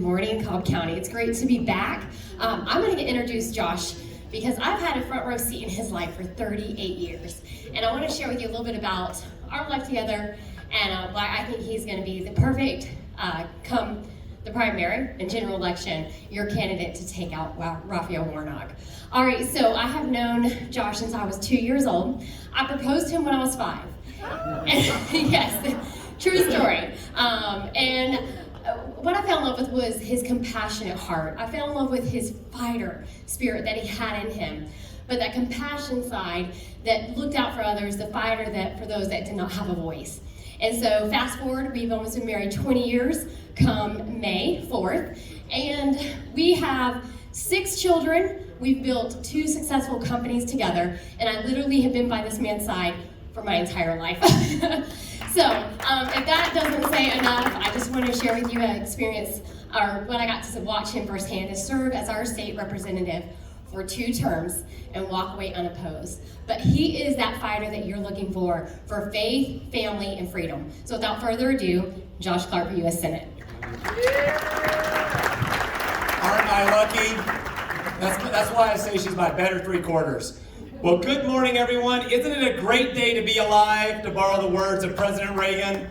morning, Cobb County. It's great to be back. I'm going to introduce Josh because I've had a front row seat in his life for 38 years. And I want to share with you a little bit about our life together and why I think he's going to be the perfect, come the primary and general election, your candidate to take out Raphael Warnock. All right, so I have known Josh since I was 2 years old. I proposed to him when I was 5. Yes, true story. What I fell in love with was his compassionate heart. I fell in love with his fighter spirit that he had in him. But that compassion side that looked out for others, the fighter that for those that did not have a voice. And so fast forward, we've almost been married 20 years come May 4th. And we have 6 children. We've built 2 successful companies together. And I literally have been by this man's side for my entire life. So, if that doesn't say enough, I just want to share with you an experience, or when I got to watch him firsthand, to serve as our state representative for 2 terms and walk away unopposed. But he is that fighter that you're looking for faith, family, and freedom. So without further ado, Josh Clark for U.S. Senate. Yeah. Aren't I lucky? That's why I say she's my better 3/4. Well, good morning, everyone. Isn't it a great day to be alive, to borrow the words of President Reagan?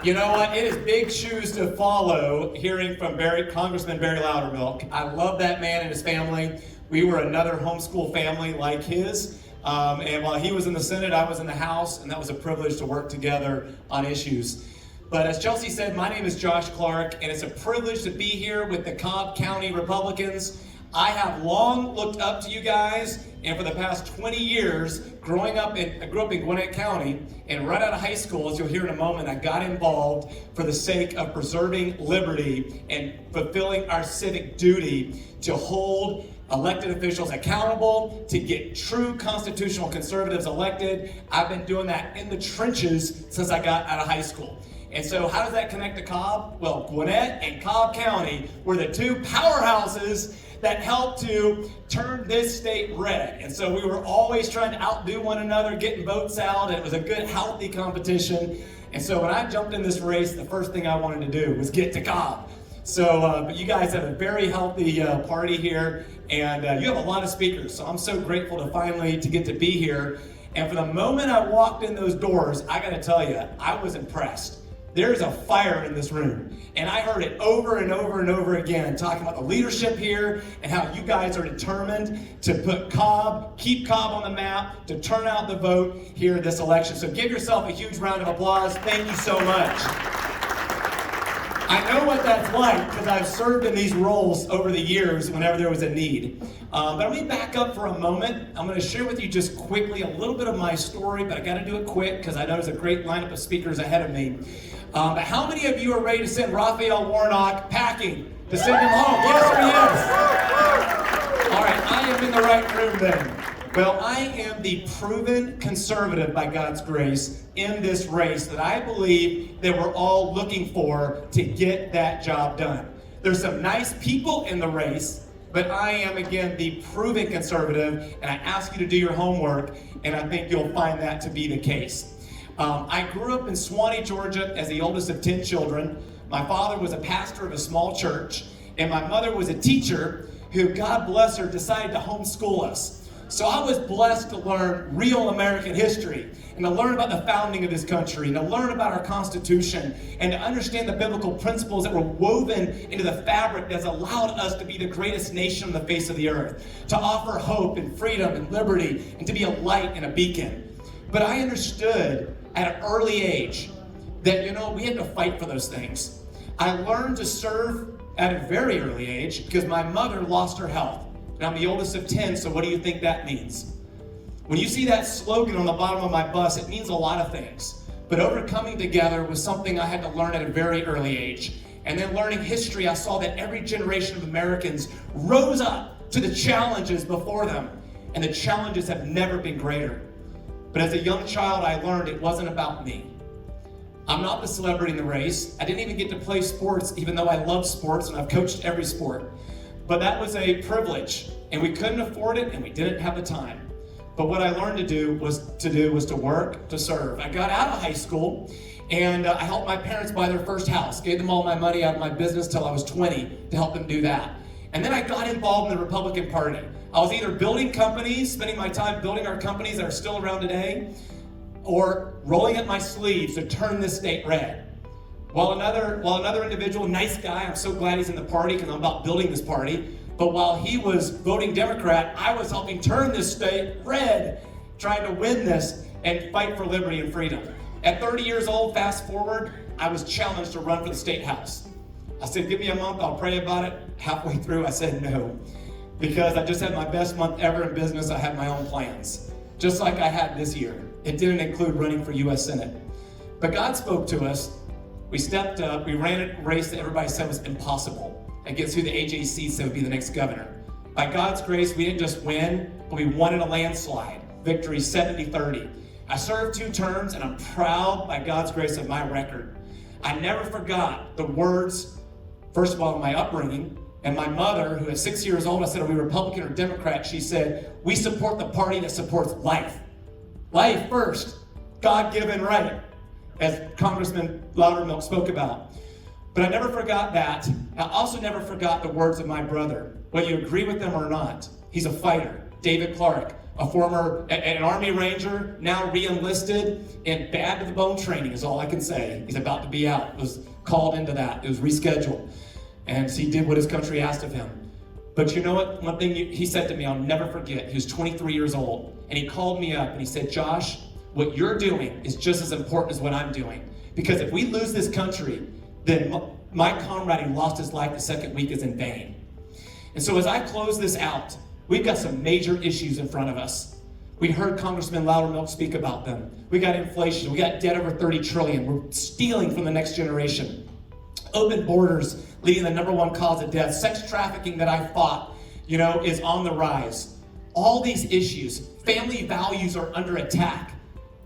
You know what? It is big shoes to follow hearing from Congressman Barry Loudermilk. I love that man and his family. We were another homeschool family like his. And while he was in the Senate, I was in the House, and that was a privilege to work together on issues. But as Chelsea said, my name is Josh Clark, and it's a privilege to be here with the Cobb County Republicans. I have long looked up to you guys, and for the past 20 years, I grew up in Gwinnett County, and right out of high school, as you'll hear in a moment, I got involved for the sake of preserving liberty and fulfilling our civic duty to hold elected officials accountable, to get true constitutional conservatives elected. I've been doing that in the trenches since I got out of high school. And so how does that connect to Cobb? Well, Gwinnett and Cobb County were the 2 powerhouses that helped to turn this state red. And so we were always trying to outdo one another, getting votes out, and it was a good, healthy competition. And so when I jumped in this race, the first thing I wanted to do was get to Cobb. So, but you guys have a very healthy party here, and you have a lot of speakers. So I'm so grateful to get to be here. And for the moment I walked in those doors, I gotta tell you, I was impressed. There's a fire in this room. And I heard it over and over and over again, talking about the leadership here and how you guys are determined to keep Cobb on the map, to turn out the vote here this election. So give yourself a huge round of applause. Thank you so much. I know what that's like because I've served in these roles over the years whenever there was a need. But let me back up for a moment. I'm going to share with you just quickly a little bit of my story, but I got to do it quick because I know there's a great lineup of speakers ahead of me. But how many of you are ready to send Raphael Warnock packing to send him home? Yes or yes? All right, I am in the right room then. Well, I am the proven conservative by God's grace in this race that I believe that we're all looking for to get that job done. There's some nice people in the race, but I am, again, the proven conservative, and I ask you to do your homework, and I think you'll find that to be the case. I grew up in Swanee, Georgia as the oldest of 10 children. My father was a pastor of a small church, and my mother was a teacher who, God bless her, decided to homeschool us. So I was blessed to learn real American history and to learn about the founding of this country and to learn about our Constitution and to understand the biblical principles that were woven into the fabric that's allowed us to be the greatest nation on the face of the earth, to offer hope and freedom and liberty and to be a light and a beacon. But I understood at an early age that, we had to fight for those things. I learned to serve at a very early age because my mother lost her health. And I'm the oldest of 10, so what do you think that means? When you see that slogan on the bottom of my bus, it means a lot of things. But overcoming together was something I had to learn at a very early age. And then learning history, I saw that every generation of Americans rose up to the challenges before them. And the challenges have never been greater. But as a young child, I learned it wasn't about me. I'm not the celebrity in the race. I didn't even get to play sports, even though I love sports and I've coached every sport. But that was a privilege, and we couldn't afford it, and we didn't have the time. But what I learned to do was to work, to serve. I got out of high school, and I helped my parents buy their first house. Gave them all my money out of my business till I was 20 to help them do that. And then I got involved in the Republican Party. I was either building companies, spending my time building our companies that are still around today, or rolling up my sleeves to turn this state red. While another individual, nice guy, I'm so glad he's in the party because I'm about building this party, but while he was voting Democrat, I was helping turn this state red, trying to win this and fight for liberty and freedom. At 30 years old, fast forward, I was challenged to run for the state house. I said, give me a month, I'll pray about it. Halfway through, I said no, because I just had my best month ever in business. I had my own plans, just like I had this year. It didn't include running for U.S. Senate. But God spoke to us. We stepped up, we ran a race that everybody said was impossible. And gets through the AJC said would be the next governor. By God's grace, we didn't just win, but we won in a landslide. Victory 70-30. I served 2 terms, and I'm proud by God's grace of my record. I never forgot the words, first of all, of my upbringing, and my mother, who at 6 years old, I said, are we Republican or Democrat? She said, we support the party that supports life. Life first, God-given right, as Congressman Loudermilk spoke about. But I never forgot that. I also never forgot the words of my brother. Whether you agree with them or not, he's a fighter. David Clark, an Army Ranger, now re-enlisted in bad to the bone training is all I can say. He's about to be out. Was called into that. It was rescheduled. And he did what his country asked of him. But you know what? One thing he said to me, I'll never forget. He was 23 years old. And he called me up and he said, Josh, what you're doing is just as important as what I'm doing. Because if we lose this country, then my comrade who lost his life the second week is in vain. And so as I close this out, we've got some major issues in front of us. We heard Congressman Loudermilk speak about them. We got inflation. We got debt over 30 trillion. We're stealing from the next generation. Open borders leading the #1 cause of death. Sex trafficking that I fought, is on the rise. All these issues, family values are under attack.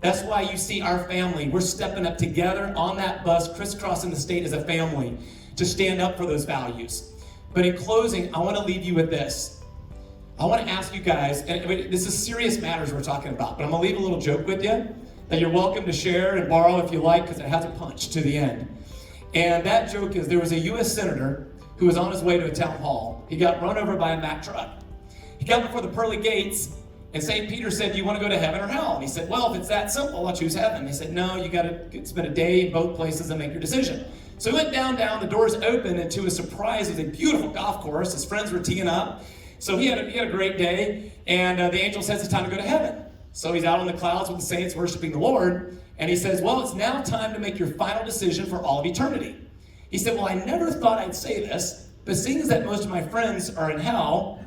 That's why you see our family. We're stepping up together on that bus, crisscrossing the state as a family to stand up for those values. But in closing, I want to leave you with this. I want to ask you guys, and this is serious matters we're talking about, but I'm going to leave a little joke with you that you're welcome to share and borrow if you like, because it has a punch to the end. And that joke is there was a U.S. Senator who was on his way to a town hall. He got run over by a Mack truck. He got before the pearly gates, and St. Peter said, do you want to go to heaven or hell? And he said, well, if it's that simple, I'll choose heaven. He said, no, you got to spend a day in both places and make your decision. So he went down, the doors opened, and to his surprise, it was a beautiful golf course. His friends were teeing up. So he had a great day, and the angel says it's time to go to heaven. So he's out on the clouds with the saints worshiping the Lord, and he says, well, it's now time to make your final decision for all of eternity. He said, well, I never thought I'd say this, but seeing as that most of my friends are in hell,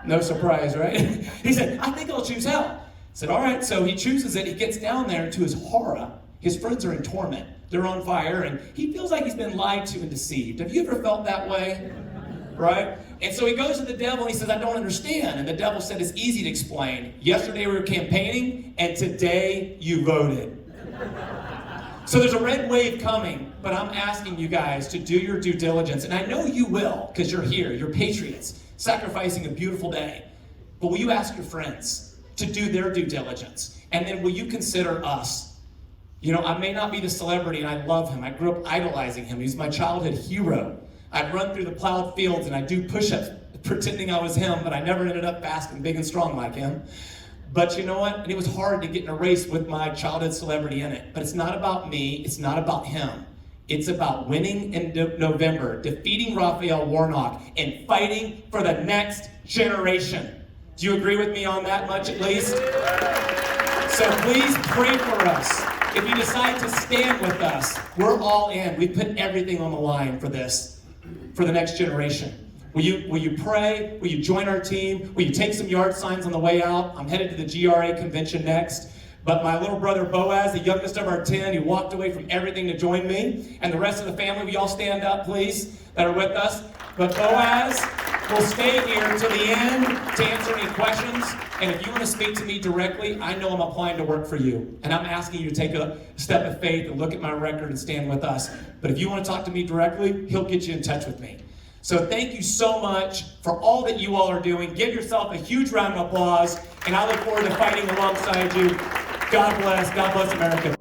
no surprise, right? He said, I think I'll choose hell. I said, all right, so he chooses it. He gets down there, and to his horror, his friends are in torment. They're on fire, and he feels like he's been lied to and deceived. Have you ever felt that way? Right? And so he goes to the devil, and he says, I don't understand. And the devil said, it's easy to explain. Yesterday we were campaigning, and today you voted. So there's a red wave coming, but I'm asking you guys to do your due diligence. And I know you will, because you're here. You're patriots, sacrificing a beautiful day. But will you ask your friends to do their due diligence? And then will you consider us? I may not be the celebrity, and I love him. I grew up idolizing him. He's my childhood hero. I'd run through the plowed fields, and I'd do push-ups pretending I was him, but I never ended up fast and big and strong like him. But you know what? And it was hard to get in a race with my childhood celebrity in it. But it's not about me. It's not about him. It's about winning in November, defeating Raphael Warnock, and fighting for the next generation. Do you agree with me on that much at least? So please pray for us. If you decide to stand with us, we're all in. We put everything on the line for this, for the next generation. Will you pray? Will you join our team? Will you take some yard signs on the way out? I'm headed to the GRA convention next. But my little brother Boaz, the youngest of our 10, he walked away from everything to join me. And the rest of the family, will you all stand up, please, that are with us? But Boaz will stay here until the end to answer any questions. And if you want to speak to me directly, I know I'm applying to work for you. And I'm asking you to take a step of faith and look at my record and stand with us. But if you want to talk to me directly, he'll get you in touch with me. So thank you so much for all that you all are doing. Give yourself a huge round of applause, and I look forward to fighting alongside you. God bless America.